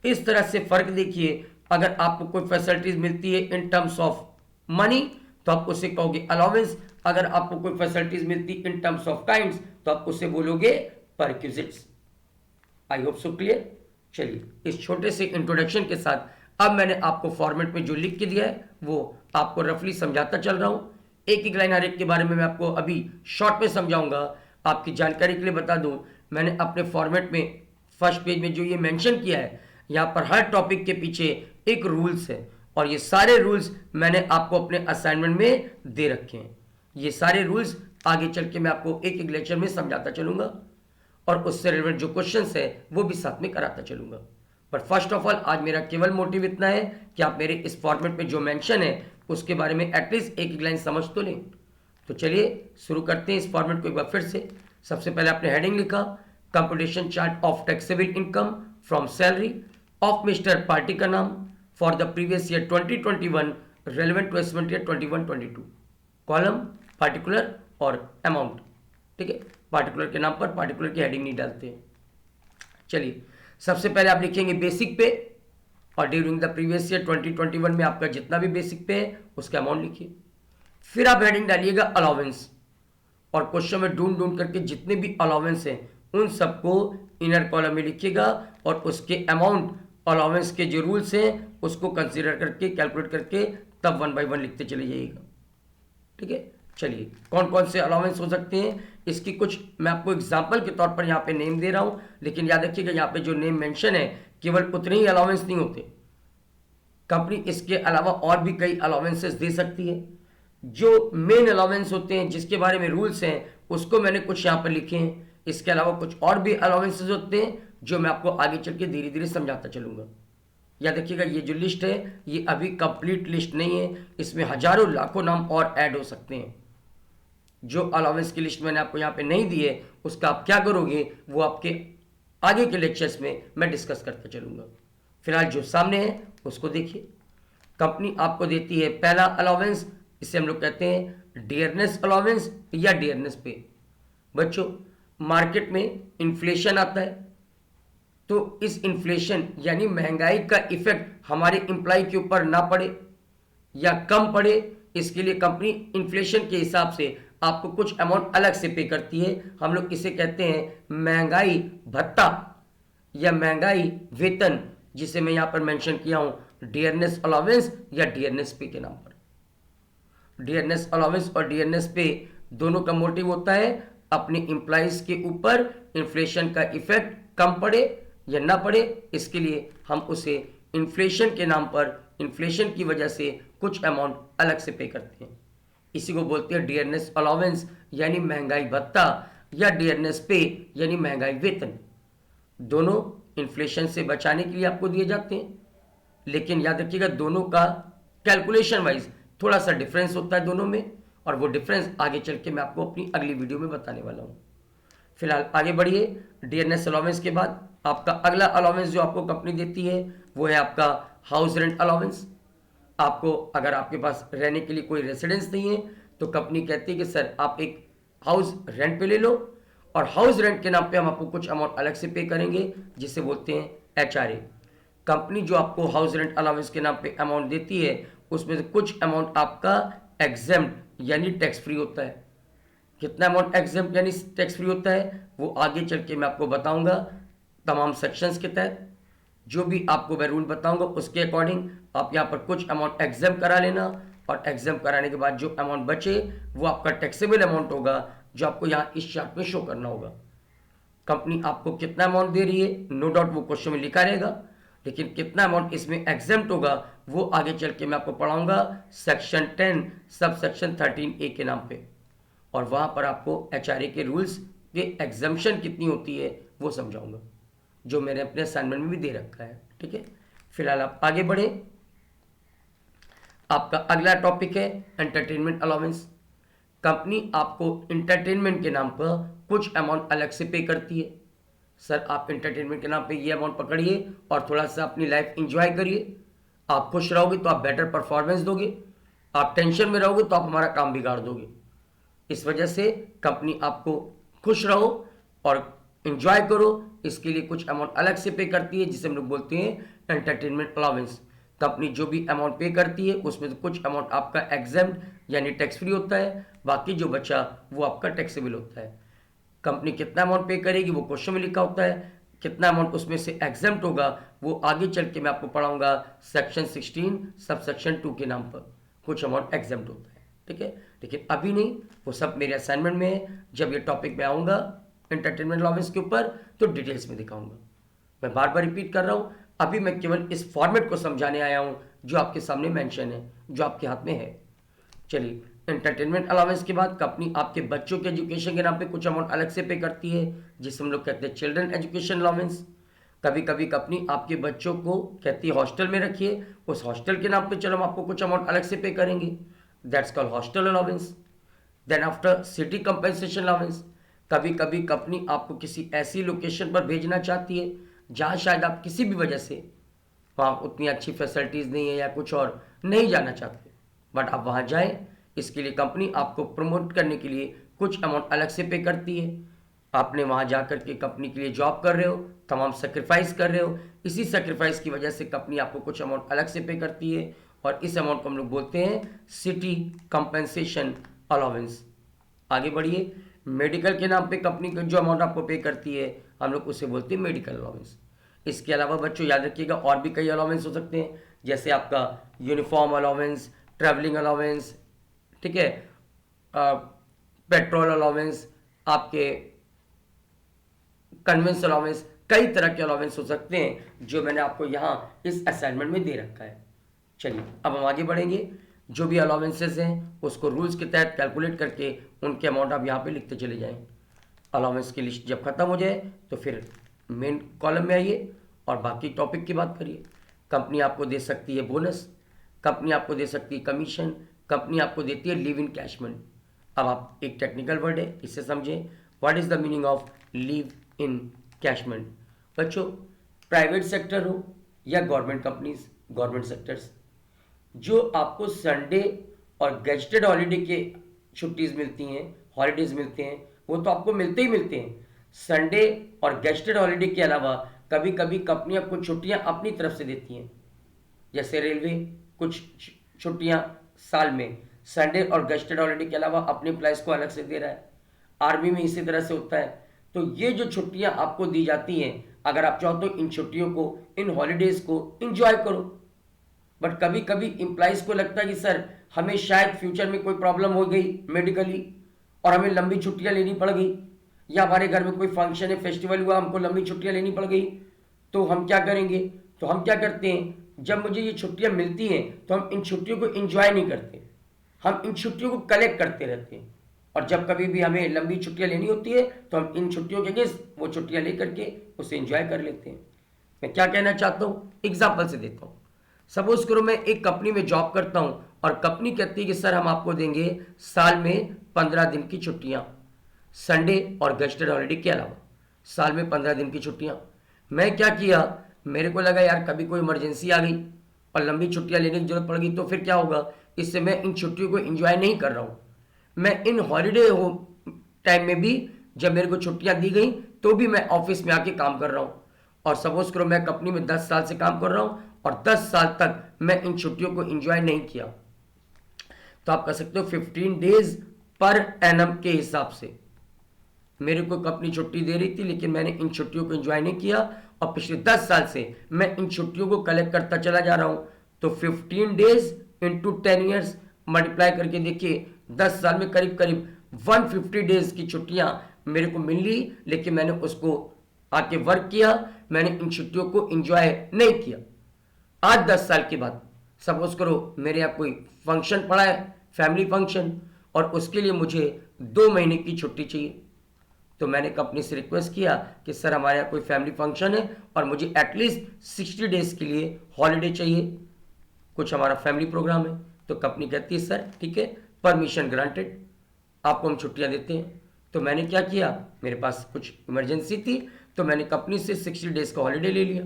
इस तरह से फर्क देखिए, अगर आपको कोई फैसिलिटीज मिलती है इन टर्म्स ऑफ मनी तो आप उसे कहोगे अलाउंस, अगर आपको कोई फैसिलिटीज मिलती इन टर्म्स ऑफ काइंड्स तो आप उसे बोलोगे perquisites. I hope so clear. चलिए इस छोटे से इंट्रोडक्शन के साथ अब मैंने आपको फॉर्मेट में जो लिख के दिया है वो आपको रफली समझाता चल रहा हूं। एक एक लाइन हर एक के बारे में मैं आपको अभी शॉर्ट में समझाऊंगा। आपकी जानकारी के लिए बता दूं, मैंने अपने फॉर्मेट में फर्स्ट पेज में जो ये मेंशन किया है, यहाँ पर हर टॉपिक के पीछे एक रूल्स है और ये सारे रूल्स मैंने आपको अपने असाइनमेंट में दे रखे हैं। ये सारे रूल्स आगे चल के मैं आपको एक एक लेक्चर में समझाता चलूंगा और उससे रिलेवेंट जो क्वेश्चंस है वो भी साथ में कराता चलूंगा। बट फर्स्ट ऑफ ऑल आज मेरा केवल मोटिव इतना है कि आप मेरे इस फॉर्मेट में जो मेंशन है उसके बारे में एटलीस्ट एक लाइन समझ तो लें। तो चलिए शुरू करते हैं इस फॉर्मेट को एक बार फिर से। सबसे पहले आपने हेडिंग लिखा computation chart of taxable income from salary of mister party का नाम for the previous year 2021 relevant to assessment year 21-22, column particular और अमाउंट। ठीक है, पार्टिकुलर के नाम पर पार्टिकुलर की हेडिंग नहीं डालते हैं। चलिए सबसे पहले आप लिखेंगे बेसिक पे और ड्यूरिंग द प्रीवियस ईयर 2021 में आपका जितना भी बेसिक पे है उसका अमाउंट लिखिए। फिर आप हेडिंग डालिएगा अलाउंस और क्वेश्चन में ढूंढ ढूंढ करके जितने भी अलाउंस हैं उन सबको इनर कॉलम में लिखिएगा और उसके अमाउंट अलाउंस के जो रूल्स हैं उसको कंसीडर करके कैलकुलेट करके तब 1 बाय 1 लिखते चले जाइएगा। ठीक है, चलिए कौन कौन से अलाउंस हो सकते हैं इसकी कुछ मैं आपको एग्जांपल के तौर पर यहाँ पे नेम दे रहा हूँ, लेकिन याद रखिएगा यहाँ पे जो नेम मेंशन है केवल उतने ही अलाउंस नहीं होते, कंपनी इसके अलावा और भी कई अलाउंसेस दे सकती है। जो मेन अलाउंस होते हैं जिसके बारे में रूल्स हैं उसको मैंने कुछ यहाँ पर लिखे हैं, इसके अलावा कुछ और भी अलाउंसेस होते हैं जो मैं आपको आगे चल के धीरे धीरे समझाता चलूंगा। याद रखिएगा ये जो लिस्ट है ये अभी कंप्लीट लिस्ट नहीं है, इसमें हजारों लाखों नाम और ऐड हो सकते हैं। जो अलाउंस की लिस्ट मैंने आपको यहाँ पे नहीं दी है उसका आप क्या करोगे वो आपके आगे के लेक्चर्स में मैं डिस्कस करता चलूंगा। फिलहाल जो सामने है उसको देखिए। कंपनी आपको देती है पहला अलाउंस, इसे हम लोग कहते हैं डियरनेस अलाउंस या डियरनेस पे। बच्चों मार्केट में इन्फ्लेशन आता है तो इस इन्फ्लेशन यानी महंगाई का इफेक्ट हमारे एम्प्लॉय के ऊपर ना पड़े या कम पड़े, इसके लिए कंपनी इन्फ्लेशन के हिसाब से आपको कुछ अमाउंट अलग से पे करती है। हम लोग इसे कहते हैं महंगाई भत्ता या महंगाई वेतन, जिसे मैं यहां पर मेंशन किया हूं डियरनेस अलाउंस या डियरनेस पे के नाम पर। डियरनेस अलाउंस और डियरनेस पे दोनों का मोटिव होता है अपने एम्प्लॉइज के ऊपर इन्फ्लेशन का इफेक्ट कम पड़े या ना पड़े, इसके लिए हम उसे इन्फ्लेशन के नाम पर, इन्फ्लेशन की वजह से कुछ अमाउंट अलग से पे करते हैं। इसी को बोलते हैं डियरनेस अलाउंस यानी महंगाई भत्ता, या डियरनेस पे यानी महंगाई वेतन। दोनों इन्फ्लेशन से बचाने के लिए आपको दिए जाते हैं, लेकिन याद रखिएगा दोनों का कैलकुलेशन वाइज थोड़ा सा डिफरेंस होता है दोनों में, और वो डिफरेंस आगे चल के मैं आपको अपनी अगली वीडियो में बताने वाला हूँ। फिलहाल आगे बढ़िए। डियरनेस अलाउंस के बाद आपका अगला अलाउंस जो आपको कंपनी देती है वो है आपका हाउस रेंट अलाउंस। आपको अगर आपके पास रहने के लिए कोई रेसिडेंस नहीं है तो कंपनी कहती है कि सर आप एक हाउस रेंट पे ले लो, और हाउस रेंट के नाम पे हम आपको कुछ अमाउंट अलग से पे करेंगे, जिसे बोलते हैं HRA। कंपनी जो आपको हाउस रेंट अलाउंस के नाम पे अमाउंट देती है उसमें से कुछ अमाउंट आपका एग्जेम्प्ट यानी टैक्स फ्री होता है। कितना अमाउंट एग्जेम्प्ट यानी टैक्स फ्री होता है वो आगे चल के मैं आपको बताऊंगा तमाम सेक्शंस के तहत। जो भी आपको मैं रूल बताऊंगा उसके अकॉर्डिंग आप यहाँ पर कुछ अमाउंट एग्जाम करा लेना, और एग्जाम कराने के बाद जो अमाउंट बचे वो आपका टैक्सेबल अमाउंट होगा, जो आपको यहाँ इस चार्ट में शो करना होगा। कंपनी आपको कितना अमाउंट दे रही है नो डाउट वो क्वेश्चन में लिखा रहेगा, लेकिन कितना अमाउंट इसमें एग्जाम्प्ट होगा वो आगे चल के मैं आपको पढ़ाऊंगा सेक्शन 10 सब सेक्शन 13A के नाम पे, और वहाँ पर आपको HRA के रूल्स के एग्जाम्पशन कितनी होती है वो समझाऊंगा, जो मैंने अपने असाइनमेंट में भी दे रखा है। ठीक है, फिलहाल आप आगे बढ़े। आपका अगला टॉपिक है एंटरटेनमेंट अलाउंस। कंपनी आपको इंटरटेनमेंट के नाम पर कुछ अमाउंट अलग से पे करती है। सर आप इंटरटेनमेंट के नाम पे ये अमाउंट पकड़िए और थोड़ा सा अपनी लाइफ इंजॉय करिए। आप खुश रहोगे तो आप बेटर परफॉर्मेंस दोगे, आप टेंशन में रहोगे तो आप हमारा काम बिगाड़ दोगे। इस वजह से कंपनी आपको खुश रहो और इंजॉय करो, इसके लिए कुछ अमाउंट अलग से पे करती है, जिसे हम लोग बोलते हैं एंटरटेनमेंट अलाउंस। कंपनी जो भी अमाउंट पे करती है उसमें से कुछ अमाउंट आपका एग्जेम्प्ट यानी टैक्स फ्री होता है, बाकी जो बचा वो आपका टैक्सेबल होता है। कंपनी कितना अमाउंट पे करेगी वो क्वेश्चन में लिखा होता है, कितना अमाउंट उसमें से एग्जेम्प्ट होगा वो आगे चल के मैं आपको पढ़ाऊंगा सेक्शन 16 सब सेक्शन 2 के नाम पर कुछ अमाउंट एग्जेम्प्ट होता है। ठीक है, लेकिन अभी नहीं, वो सब मेरे असाइनमेंट में है। जब ये टॉपिक में आऊँगा एंटरटेनमेंट अलाउंस के ऊपर तो डिटेल्स में दिखाऊंगा। मैं बार बार रिपीट कर रहा हूँ, अभी मैं केवल इस फॉर्मेट को समझाने आया हूँ जो आपके सामने मेंशन है, जो आपके हाथ में है। चलिए, एंटरटेनमेंट अलाउंस के बाद कंपनी आपके बच्चों के एजुकेशन के नाम पे कुछ अमाउंट अलग से पे करती है, जिसे हम लोग कहते हैं चिल्ड्रन एजुकेशन अलाउंस। कभी कभी कंपनी आपके बच्चों को कहती है हॉस्टल में रखिए, उस हॉस्टल के नाम पे चलो हम आपको कुछ अमाउंट अलग से पे करेंगे, that's called hostel allowance. Then after city compensation allowance, कभी कभी कंपनी आपको किसी ऐसी लोकेशन पर भेजना चाहती है जहाँ शायद आप किसी भी वजह से वहाँ उतनी अच्छी फैसिलिटीज़ नहीं है या कुछ और नहीं जाना चाहते, बट आप वहाँ जाएं। इसके लिए कंपनी आपको प्रमोट करने के लिए कुछ अमाउंट अलग से पे करती है। आपने वहाँ जा कर के कंपनी के लिए जॉब कर रहे हो, तमाम सेक्रीफाइस कर रहे हो, इसी सेक्रीफाइस की वजह से कंपनी आपको कुछ अमाउंट अलग से पे करती है, और इस अमाउंट को हम लोग बोलते हैं सिटी कंपेंसेशन अलाउंस। आगे बढ़िए। मेडिकल के नाम पे कंपनी जो अमाउंट आपको पे करती है हम लोग उसे बोलते हैं मेडिकल अलाउंस। इसके अलावा बच्चों याद रखिएगा और भी कई अलाउंस हो सकते हैं, जैसे आपका यूनिफॉर्म अलाउंस, ट्रैवलिंग अलाउंस, ठीक है, पेट्रोल अलाउंस, आपके कन्वेंस अलाउंस, कई तरह के अलाउंस हो सकते हैं जो मैंने आपको यहाँ इस असाइनमेंट में दे रखा है। चलिए अब हम आगे बढ़ेंगे। जो भी अलाउंसेस हैं उसको रूल्स के तहत कैलकुलेट करके उनके अमाउंट आप यहाँ पे लिखते चले जाएं। अलाउंस की लिस्ट जब खत्म हो जाए तो फिर मेन कॉलम में आइए और बाकी टॉपिक की बात करिए। कंपनी आपको दे सकती है बोनस, कंपनी आपको दे सकती है कमीशन, कंपनी आपको देती है लीव इन कैशमेंट। अब आप एक टेक्निकल वर्ड है, इससे समझें what is the meaning of leave in encashment. बच्चों, प्राइवेट सेक्टर हो या गवर्नमेंट कंपनीज, गवर्नमेंट सेक्टर्स, जो आपको संडे और गेजेटेड हॉलीडे के छुट्टीज मिलती हैं, हॉलीडेज मिलते हैं, वो तो आपको मिलते ही मिलते हैं। संडे और गेजेटेड हॉलीडे के अलावा कभी कभी कंपनियां कुछ छुट्टियां अपनी तरफ से देती हैं, जैसे रेलवे कुछ छुट्टियां साल में संडे और गेजेटेड हॉलीडे के अलावा अपने एम्प्लॉइज को अलग से दे रहा है। आर्मी में इसी तरह से होता है। तो ये जो छुट्टियां आपको दी जाती हैं, अगर आप चाहो तो इन छुट्टियों को, इन हॉलीडेज को इंजॉय करो, बट कभी कभी एम्प्लॉइज को लगता है कि सर हमें शायद फ्यूचर में कोई प्रॉब्लम हो गई मेडिकली और हमें लंबी छुट्टियां लेनी पड़ गई, या हमारे घर में कोई फंक्शन है, फेस्टिवल हुआ, हमको लंबी छुट्टियां लेनी पड़ गई, तो हम क्या करेंगे। तो हम क्या करते हैं, जब मुझे ये छुट्टियां मिलती हैं तो हम इन छुट्टियों को एंजॉय नहीं करते, हम इन छुट्टियों को कलेक्ट करते रहते हैं। और जब कभी भी हमें लंबी छुट्टियां लेनी होती है तो हम इन छुट्टियों के अगेंस्ट वो छुट्टियां लेकर के उसे एंजॉय कर लेते हैं। मैं क्या कहना चाहता हूँ, एग्जाम्पल से देता हूँ। सपोज करो मैं एक कंपनी में जॉब करता हूँ और कंपनी कहती है कि सर हम आपको देंगे साल में 15 दिन की छुट्टियाँ, संडे और गस्टेड हॉलीडे के अलावा साल में 15 दिन की छुट्टियाँ। मैं क्या किया, मेरे को लगा यार कभी कोई इमरजेंसी आ गई और लंबी छुट्टियाँ लेने की जरूरत पड़ गई तो फिर क्या होगा, इससे मैं इन छुट्टियों को एंजॉय नहीं कर रहा हूँ। मैं इन हॉलीडे हो टाइम में भी जब मेरे को छुट्टियां दी गई तो भी मैं ऑफिस में आके काम कर रहा हूँ। और सपोज करो मैं कंपनी में 10 साल से काम कर रहा हूँ और 10 साल तक मैं इन छुट्टियों को एंजॉय नहीं किया, तो आप कह सकते हो 15 डेज पर एनम के हिसाब से मेरे को कंपनी छुट्टी दे रही थी, लेकिन मैंने इन छुट्टियों को एंजॉय नहीं किया और पिछले 10 साल से मैं इन छुट्टियों को कलेक्ट करता चला जा रहा हूं। तो 15 डेज इंटू 10 ईयर्स मल्टीप्लाई करके देखिए 10 साल में करीब करीब 150 डेज की छुट्टियां मेरे को मिल ली, लेकिन मैंने उसको आके वर्क किया, मैंने इन छुट्टियों को एंजॉय नहीं किया। आज 10 साल के बाद सपोज करो मेरे यहाँ कोई फंक्शन पड़ा है, फैमिली फंक्शन, और उसके लिए मुझे 2 महीने की छुट्टी चाहिए। तो मैंने कंपनी से रिक्वेस्ट किया कि सर हमारे यहाँ कोई फैमिली फंक्शन है और मुझे एटलीस्ट 60 डेज के लिए हॉलीडे चाहिए, कुछ हमारा फैमिली प्रोग्राम है। तो कंपनी कहती है सर ठीक है, परमिशन ग्रांटेड, आपको हम छुट्टियां देते हैं। तो मैंने क्या किया, मेरे पास कुछ इमरजेंसी थी तो मैंने कंपनी से 60 डेज का हॉलीडे ले लिया।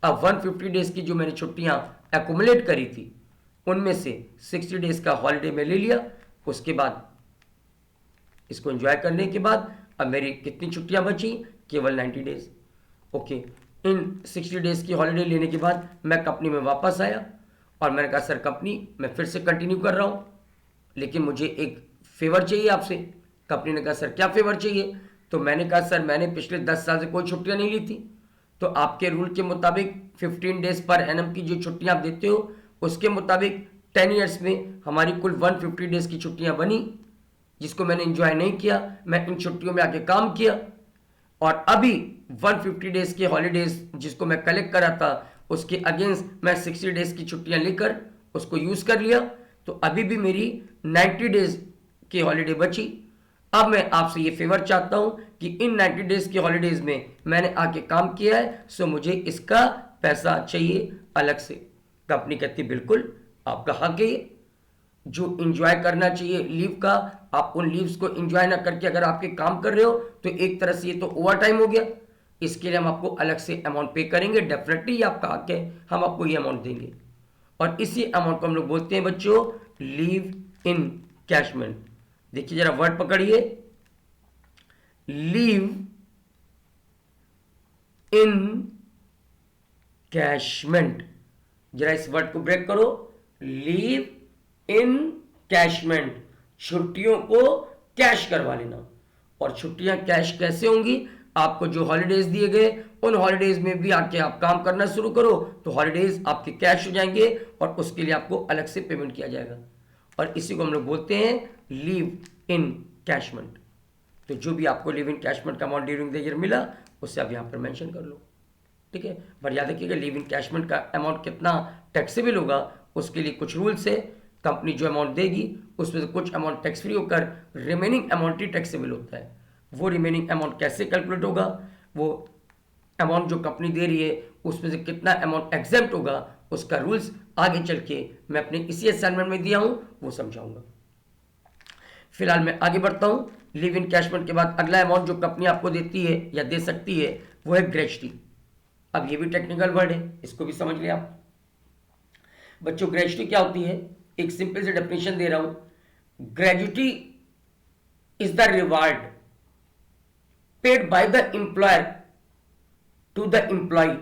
अब 150 डेज की जो मैंने छुट्टियां एक्यूमुलेट करी थी उनमें से 60 डेज का हॉलीडे मैं ले लिया। उसके बाद इसको एंजॉय करने के बाद अब मेरी कितनी छुट्टियां बची, केवल 90 डेज। ओके, इन 60 डेज की हॉलीडे लेने के बाद मैं कंपनी में वापस आया और मैंने कहा सर कंपनी मैं फिर से कंटिन्यू कर रहा हूँ, लेकिन मुझे एक फेवर चाहिए आपसे। कंपनी ने कहा सर क्या फेवर चाहिए। तो मैंने कहा सर मैंने पिछले 10 साल से कोई छुट्टियां नहीं ली थी, तो आपके रूल के मुताबिक 15 डेज पर एनम की जो छुट्टियां आप देते हो उसके मुताबिक 10 ईयर्स में हमारी कुल 150 डेज की छुट्टियां बनी, जिसको मैंने एंजॉय नहीं किया। मैं इन छुट्टियों में आके काम किया और अभी 150 डेज के हॉलीडेज जिसको मैं कलेक्ट करा था उसके अगेंस्ट मैं 60 डेज की छुट्टियां लेकर उसको यूज कर लिया। तो अभी भी मेरी 90 डेज की हॉलीडे बची। अब मैं आपसे ये फेवर चाहता हूं कि इन 90 डेज के हॉलीडेज में मैंने आके काम किया है, सो मुझे इसका पैसा चाहिए अलग से। कंपनी कहती बिल्कुल आपका हक है ये, जो इंजॉय करना चाहिए लीव का, आप उन लीव्स को इंजॉय ना करके अगर आपके काम कर रहे हो तो एक तरह से ये तो ओवर टाइम हो गया, इसके लिए हम आपको अलग से अमाउंट पे करेंगे। डेफिनेटली ये आपका हक है, हम आपको ये अमाउंट देंगे। और इसी अमाउंट को हम लोग बोलते हैं बच्चों लीव इन कैशमेंट। देखिए जरा वर्ड पकड़िए, लीव इन कैशमेंट। जरा इस वर्ड को ब्रेक करो, लीव इन कैशमेंट, छुट्टियों को कैश करवा लेना। और छुट्टियां कैश कैसे होंगी, आपको जो हॉलीडेज दिए गए उन हॉलीडेज में भी आके आप काम करना शुरू करो तो हॉलीडेज आपके कैश हो जाएंगे और उसके लिए आपको अलग से पेमेंट किया जाएगा। और इसी को हम लोग बोलते हैं लीव इन कैशमेंट। तो जो भी आपको लीव इन कैशमेंट का अमाउंट ड्यूरिंग द ईयर मिला उससे आप यहां पर मेंशन कर लो, ठीक है। पर याद रखिएगा लीव इन कैशमेंट का अमाउंट कितना टैक्सेबल होगा उसके लिए कुछ रूल्स है। कंपनी जो अमाउंट देगी उसमें से कुछ अमाउंट टैक्स फ्री होकर रिमेनिंग अमाउंट ही टैक्सेबल होता है। वो रिमेनिंग अमाउंट कैसे कैलकुलेट होगा, वो अमाउंट जो कंपनी दे रही है उसमें से कितना अमाउंट एग्जेम्प्ट होगा उसका रूल्स आगे चल के मैं अपने इसी असाइनमेंट में दिया हूं वो समझाऊंगा। फिलहाल मैं आगे बढ़ता हूं। लिव इन कैशमेंट के बाद अगला अमाउंट जो कंपनी आपको देती है या दे सकती है वो है ग्रेच्युटी। अब ये भी टेक्निकल वर्ड है, इसको भी समझ लिया आप बच्चों। ग्रेच्युटी क्या होती है, एक सिंपल से डेफिनेशन दे रहा हूं। Gratuity is the reward paid by the employer to the employ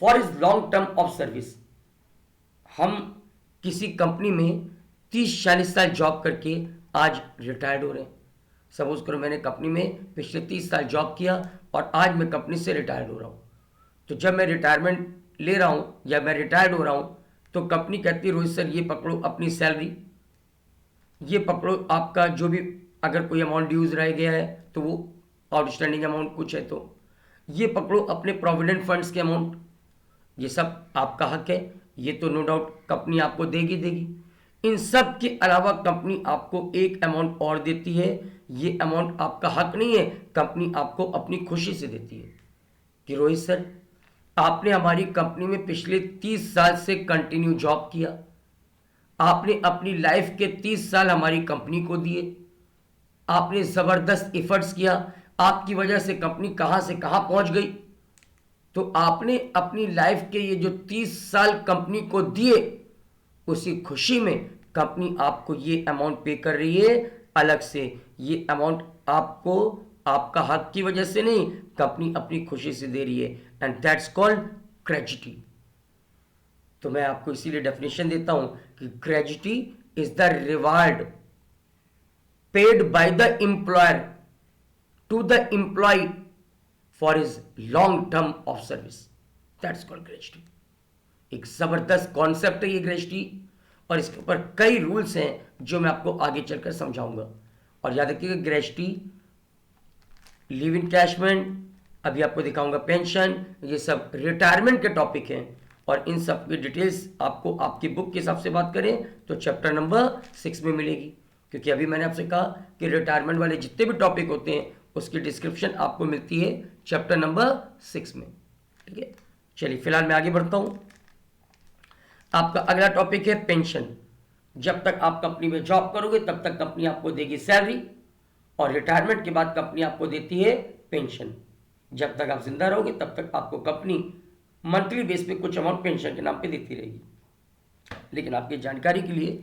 for his long term of service. हम किसी कंपनी में 30-40 साल जॉब करके आज रिटायर्ड हो रहे हैं। सपोज करो मैंने कंपनी में पिछले 30 साल जॉब किया और आज मैं कंपनी से रिटायर्ड हो रहा हूं। तो जब मैं रिटायरमेंट ले रहा हूं या मैं रिटायर्ड हो रहा हूं तो कंपनी कहती है रोहित सर ये पकड़ो अपनी सैलरी, ये पकड़ो आपका जो भी अगर कोई अमाउंट ड्यूज रह गया है तो वो आउटस्टैंडिंग अमाउंट कुछ है तो ये पकड़ो अपने प्रोविडेंट फंड्स के अमाउंट, ये सब आपका हक है, ये तो नो डाउट कंपनी आपको देगी देगी। इन सब के अलावा कंपनी आपको एक अमाउंट और देती है, ये अमाउंट आपका हक नहीं है, कंपनी आपको अपनी खुशी से देती है कि रोहित सर, आपने हमारी कंपनी में पिछले 30 साल से कंटिन्यू जॉब किया, आपने अपनी लाइफ के 30 साल हमारी कंपनी को दिए, आपने ज़बरदस्त एफर्ट्स किया, आपकी वजह से कंपनी कहाँ से कहाँ पहुँच गई, तो आपने अपनी लाइफ के ये जो 30 साल कंपनी को दिए, उसी खुशी में कंपनी आपको ये अमाउंट पे कर रही है अलग से। ये अमाउंट आपको आपका हक की वजह से नहीं, कंपनी अपनी खुशी से दे रही है, एंड दैट्स कॉल्ड ग्रेच्युटी। तो मैं आपको इसीलिए डेफिनेशन देता हूं कि gratuity is the reward paid by the employer to the employ for his long term of service, that's called gratuity. एक जबरदस्त कॉन्सेप्ट है ये ग्रेच्युटी, और इसके ऊपर कई रूल्स हैं जो मैं आपको आगे चलकर समझाऊंगा। और याद रखिएगा ग्रेच्युटी, लीव इनकैशमेंट, अभी आपको दिखाऊंगा पेंशन, ये सब रिटायरमेंट के टॉपिक हैं, और इन सब की डिटेल्स आपको आपकी बुक के हिसाब से बात करें तो चैप्टर नंबर 6 में मिलेगी, क्योंकि अभी मैंने आपसे कहा कि रिटायरमेंट वाले जितने भी टॉपिक होते हैं उसकी डिस्क्रिप्शन आपको मिलती है चैप्टर नंबर 6 में। ठीक है, चलिए फिलहाल मैं आगे बढ़ता हूं। आपका अगला टॉपिक है पेंशन। जब तक आप कंपनी में जॉब करोगे तब तक कंपनी आपको देगी सैलरी, और रिटायरमेंट के बाद कंपनी आपको देती है पेंशन। जब तक आप जिंदा रहोगे तब तक आपको कंपनी मंथली बेस पे कुछ अमाउंट पेंशन के नाम पे देती रहेगी। लेकिन आपकी जानकारी के लिए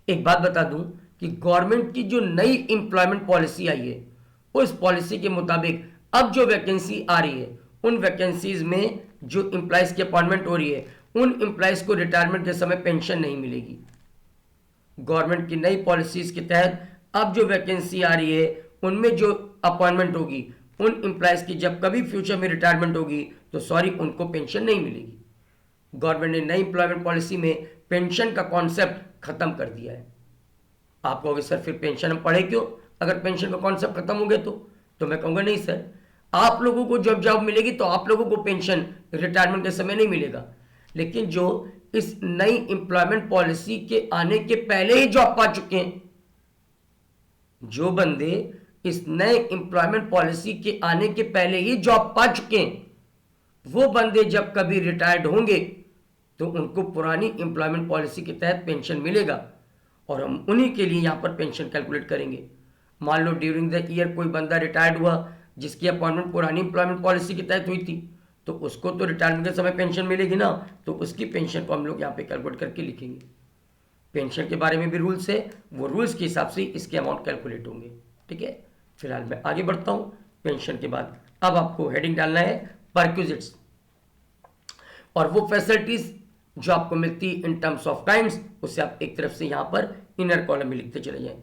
एक बात बता दूं कि गवर्नमेंट की जो नई एम्प्लॉयमेंट पॉलिसी आई है, उस पॉलिसी के मुताबिक अब जो वैकेंसी आ रही है, उन वैकेंसीज में जो एम्प्लॉयज की अपॉइंटमेंट हो रही है, उन एम्प्लॉयज को रिटायरमेंट के समय पेंशन नहीं मिलेगी। गवर्नमेंट की नई पॉलिसीज के तहत अब जो वैकेंसी आ रही है उनमें जो अपॉइंटमेंट होगी, उन एम्प्लॉयज की जब कभी फ्यूचर में रिटायरमेंट होगी तो सॉरी, उनको पेंशन नहीं मिलेगी। गवर्नमेंट ने नई एम्प्लॉयमेंट पॉलिसी में पेंशन का कॉन्सेप्ट खत्म कर दिया है। आप कहोगे सर फिर पेंशन हम पढ़े क्यों, अगर पेंशन का कॉन्सेप्ट खत्म हो गया तो मैं कहूँगा नहीं सर, आप लोगों को जब जॉब मिलेगी तो आप लोगों को पेंशन रिटायरमेंट के समय नहीं मिलेगा, लेकिन जो इस नई एम्प्लॉयमेंट पॉलिसी के आने के पहले ही जॉब पा चुके हैं, जो बंदे इस नए एम्प्लॉयमेंट पॉलिसी के आने के पहले ही जॉब पा चुके हैं, वो बंदे जब कभी रिटायर्ड होंगे तो उनको पुरानी एम्प्लॉयमेंट पॉलिसी के तहत पेंशन मिलेगा, और हम उन्हीं के लिए यहां पर पेंशन कैलकुलेट करेंगे। मान लो ड्यूरिंग द ईयर कोई बंदा रिटायर्ड हुआ जिसकी अपॉइंटमेंट पुरानी एम्प्लॉयमेंट पॉलिसी के तहत हुई थी, तो उसको तो रिटायरमेंट के समय पेंशन मिलेगी ना, तो उसकी पेंशन को हम लोग यहाँ पे कैलकुलेट करके लिखेंगे। पेंशन के बारे में भी रूल्स है, वो रूल्स के हिसाब से इसके अमाउंट कैलकुलेट होंगे। ठीक है, फिलहाल मैं आगे बढ़ता हूँ। पेंशन के बाद अब आपको हेडिंग डालना है परक्विजिट्स, और वो फैसिलिटीज जो आपको मिलती है इन टर्म्स ऑफ काइंड्स, उसे आप एक तरफ से यहाँ पर इनर कॉलम में लिखते चले जाएं।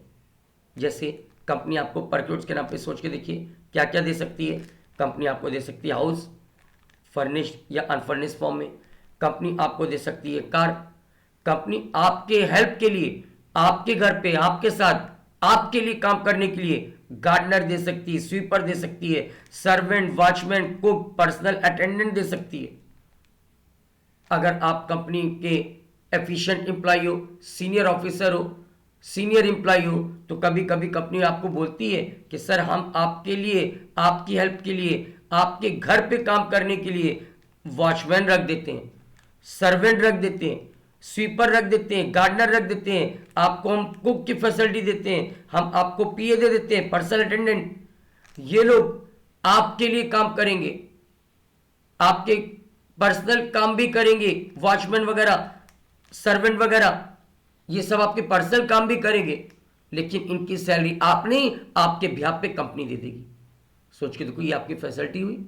जैसे कंपनी आपको परक्विजिट्स के नाम पे सोच के देखिए क्या क्या दे सकती है। कंपनी आपको दे सकती है हाउस, फर्निश्ड या अनफर्निश्ड फॉर्म में। कंपनी आपको दे सकती है कार। कंपनी आपके हेल्प के लिए, आपके घर पे आपके साथ आपके लिए काम करने के लिए गार्डनर दे सकती है, स्वीपर दे सकती है, servant, watchman, cook, personal attendant दे सकती है। अगर आप कंपनी के एफिशिएंट एम्प्लॉय हो, सीनियर ऑफिसर हो, सीनियर एम्प्लॉय हो, तो कभी कभी कंपनी आपको बोलती है कि सर हम आपके लिए, आपकी हेल्प के लिए, आपके घर पे काम करने के लिए वॉचमैन रख देते हैं, सर्वेंट रख देते हैं, स्वीपर रख देते हैं, गार्डनर रख देते हैं, आपको हम कुक की फैसिलिटी देते हैं, हम आपको पीए दे देते हैं, पर्सनल अटेंडेंट। ये लोग आपके लिए काम करेंगे, आपके पर्सनल काम भी करेंगे, वॉचमैन वगैरह, सर्वेंट वगैरह, ये सब आपके पर्सनल काम भी करेंगे, लेकिन इनकी सैलरी आप नहीं, आपके बिहाफ पे कंपनी दे देगी। सोच के देखो, ये आपकी फैसिलिटी हुई।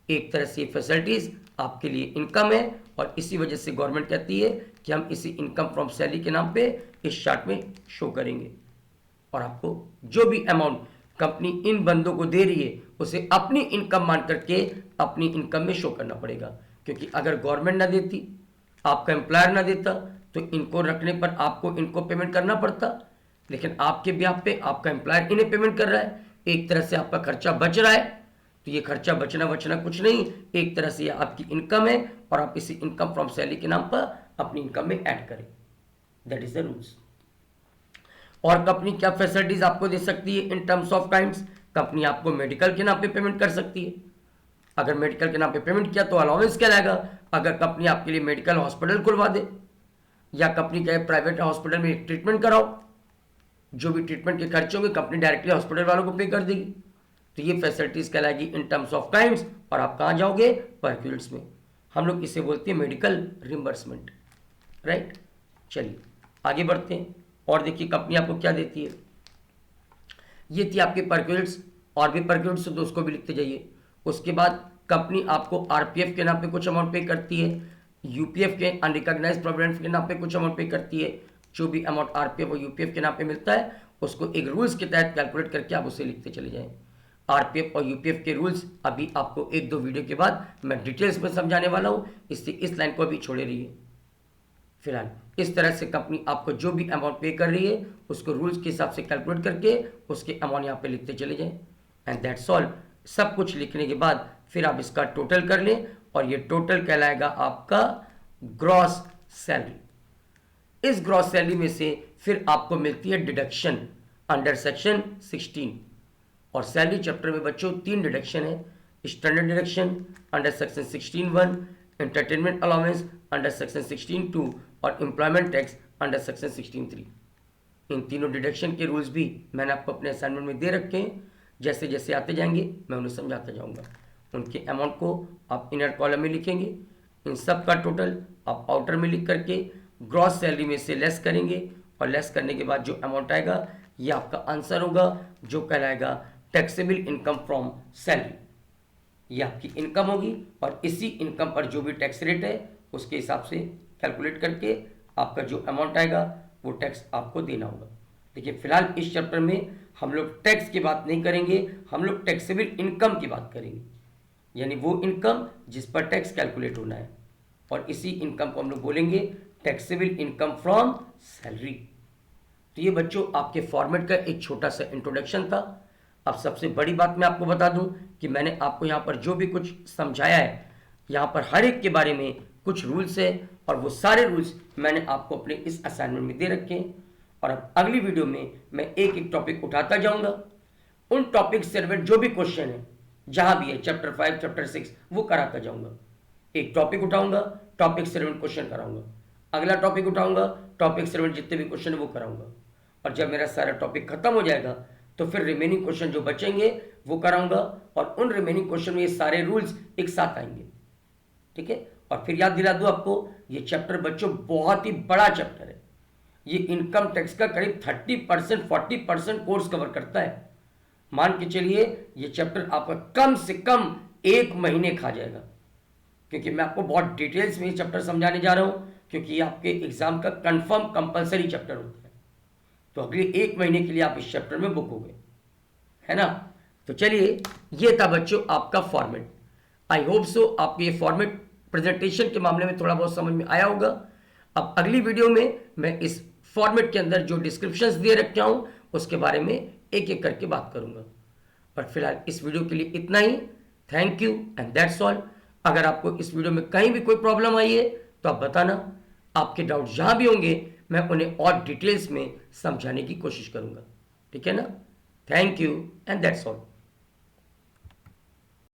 एक तरह से फैसिलिटीज आपके लिए इनकम है, और इसी वजह से गवर्नमेंट कहती है कि हम इसी इनकम फ्रॉम सैलरी के नाम पे इस चार्ट में शो करेंगे। और आपको जो भी अमाउंट कंपनी इन बंदों को दे रही है उसे अपनी इनकम मान करके अपनी इनकम में शो करना पड़ेगा, क्योंकि अगर गवर्नमेंट ना देती, आपका एम्प्लॉयर ना देता, तो इनको रखने पर आपको इनको पेमेंट करना पड़ता, लेकिन आपके ब्याह पे आपका एम्प्लॉयर इन्हें पेमेंट कर रहा है, एक तरह से आपका खर्चा बच रहा है। तो तो ये खर्चा बचना बचना कुछ नहीं, एक तरह से ये आपकी इनकम है और आप इसी इनकम फ्रॉम सैलरी के नाम पर अपनी इनकम में ऐड करें। That is the rules. और कंपनी क्या फैसिलिटीज आपको दे सकती है in terms of kinds? Company आपको मेडिकल के नाम पे पेमेंट कर सकती है। अगर मेडिकल के नाम पे पेमेंट किया तो अलाउंस कहलाएगा। अगर कंपनी आपके लिए मेडिकल हॉस्पिटल खुलवा दे या कंपनी कहे प्राइवेट हॉस्पिटल में ट्रीटमेंट कराओ, जो भी ट्रीटमेंट के खर्चे होंगे कंपनी डायरेक्टली हॉस्पिटल वालों को पे कर देगी, तो ये फैसिलिटीज कहलाएगी इन टर्म्स ऑफ काइंड्स। और आप कहाँ जाओगे? पर यूनिट्स में। हम लोग इसे बोलते हैं मेडिकल रिम्बर्समेंट, राइट। चलिए आगे बढ़ते हैं और देखिए कंपनी आपको क्या देती है। ये थी आपके पर यूनिट्स, और भी पर यूनिट्स तो उसको भी लिखते जाइए। उसके बाद कंपनी आपको आरपीएफ के नाम पे कुछ अमाउंट पे करती है, यूपीएफ के अनरिकॉग्नाइज्ड प्रोविडेंट के नाम पे कुछ अमाउंट पे करती है। जो भी अमाउंट आरपीएफ और यूपीएफ के नाम पे मिलता है उसको एक रूल्स के तहत कैलकुलेट करके आप उसे लिखते चले जाएं। आरपीएफ और यूपीएफ के रूल्स अभी आपको एक दो वीडियो के बाद मैं डिटेल्स में समझाने वाला हूं, इससे इस लाइन को अभी छोड़े रहिए। फिलहाल इस तरह से कंपनी आपको जो भी अमाउंट पे कर रही है उसको रूल्स के हिसाब से कैलकुलेट करके उसके अमाउंट यहाँ पे लिखते चले जाएं। And that's all. सब कुछ लिखने के बाद फिर आप इसका टोटल कर लें और ये टोटल कहलाएगा आपका ग्रॉस सैलरी। इस ग्रॉस सैलरी में से फिर आपको मिलती है डिडक्शन अंडर सेक्शन 16। और सैलरी चैप्टर में बच्चों 3 डिडक्शन है। Standard deduction under section 16(1), entertainment allowance under section 16(2) और एम्प्लॉयमेंट टैक्स अंडर सेक्शन 16(3). इन तीनों डिडक्शन के रूल्स भी मैंने आपको अपने असाइनमेंट में दे रखे हैं। जैसे जैसे आते जाएंगे मैं उन्हें समझाता जाऊंगा। उनके अमाउंट को आप इनर कॉलम में लिखेंगे, इन सब का टोटल आप आउटर में लिख करके ग्रॉस सैलरी में से लेस करेंगे और लेस करने के बाद जो अमाउंट आएगा ये आपका आंसर होगा, जो कहलाएगा टैक्सेबल इनकम फ्रॉम सैलरी। ये आपकी इनकम होगी और इसी इनकम पर जो भी टैक्स रेट है उसके हिसाब से कैलकुलेट करके आपका जो अमाउंट आएगा वो टैक्स आपको देना होगा। देखिए फिलहाल इस चैप्टर में हम लोग टैक्स की बात नहीं करेंगे, हम लोग टैक्सेबल इनकम की बात करेंगे, यानी वो इनकम जिस पर टैक्स कैलकुलेट होना है। और इसी इनकम को हम लोग बोलेंगे टैक्सेबल इनकम फ्रॉम सैलरी। तो ये बच्चों आपके फॉर्मेट का एक छोटा सा इंट्रोडक्शन था। अब सबसे बड़ी बात मैं आपको बता दूं कि मैंने आपको यहाँ पर जो भी कुछ समझाया है, यहाँ पर हर एक के बारे में कुछ रूल्स है और वो सारे रूल्स मैंने आपको अपने इस असाइनमेंट में दे रखे हैं। और अब अगली वीडियो में मैं एक एक टॉपिक उठाता जाऊंगा, उन टॉपिक से रिलेटेड जो भी क्वेश्चन है जहां भी है चैप्टर 5 चैप्टर 6 वो कराता जाऊंगा। एक टॉपिक उठाऊंगा, टॉपिक से रिलेटेड क्वेश्चन कराऊंगा, अगला टॉपिक उठाऊंगा, टॉपिक से रिलेटेड जितने भी क्वेश्चन है वो कराऊंगा। और जब मेरा सारा टॉपिक खत्म हो जाएगा तो फिर रिमेनिंग क्वेश्चन जो बचेंगे वो कराऊंगा और उन रिमेनिंग क्वेश्चन में ये सारे रूल्स एक साथ आएंगे, ठीक है। और फिर याद दिला दूं आपको, ये चैप्टर बच्चों बहुत ही बड़ा चैप्टर है। ये इनकम टैक्स का करीब 30% 40% कोर्स कवर करता है। मान के चलिए ये चैप्टर आपका कम से कम 1 महीने खा जाएगा, क्योंकि मैं आपको बहुत डिटेल्स में ये चैप्टर समझाने जा रहा हूं, क्योंकि ये आपके एग्जाम का कंफर्म कंपलसरी चैप्टर होता है। तो अगले 1 महीने के लिए आप इस चैप्टर में बुक हो गए, है ना। तो चलिए ये था बच्चों आपका फॉर्मेट। आई होप सो आपको ये फॉर्मेट प्रेजेंटेशन के मामले में थोड़ा बहुत समझ में आया होगा। अब अगली वीडियो में मैं इस फॉर्मेट के अंदर जो डिस्क्रिप्शंस दे रखा हूं उसके बारे में एक एक करके बात करूंगा। पर फिलहाल इस वीडियो के लिए इतना ही। Thank you and that's all. अगर आपको इस वीडियो में कहीं भी कोई प्रॉब्लम आई है तो आप बताना। आपके डाउट जहां भी होंगे मैं उन्हें और डिटेल्स में समझाने की कोशिश करूंगा, ठीक है ना। Thank you and that's all.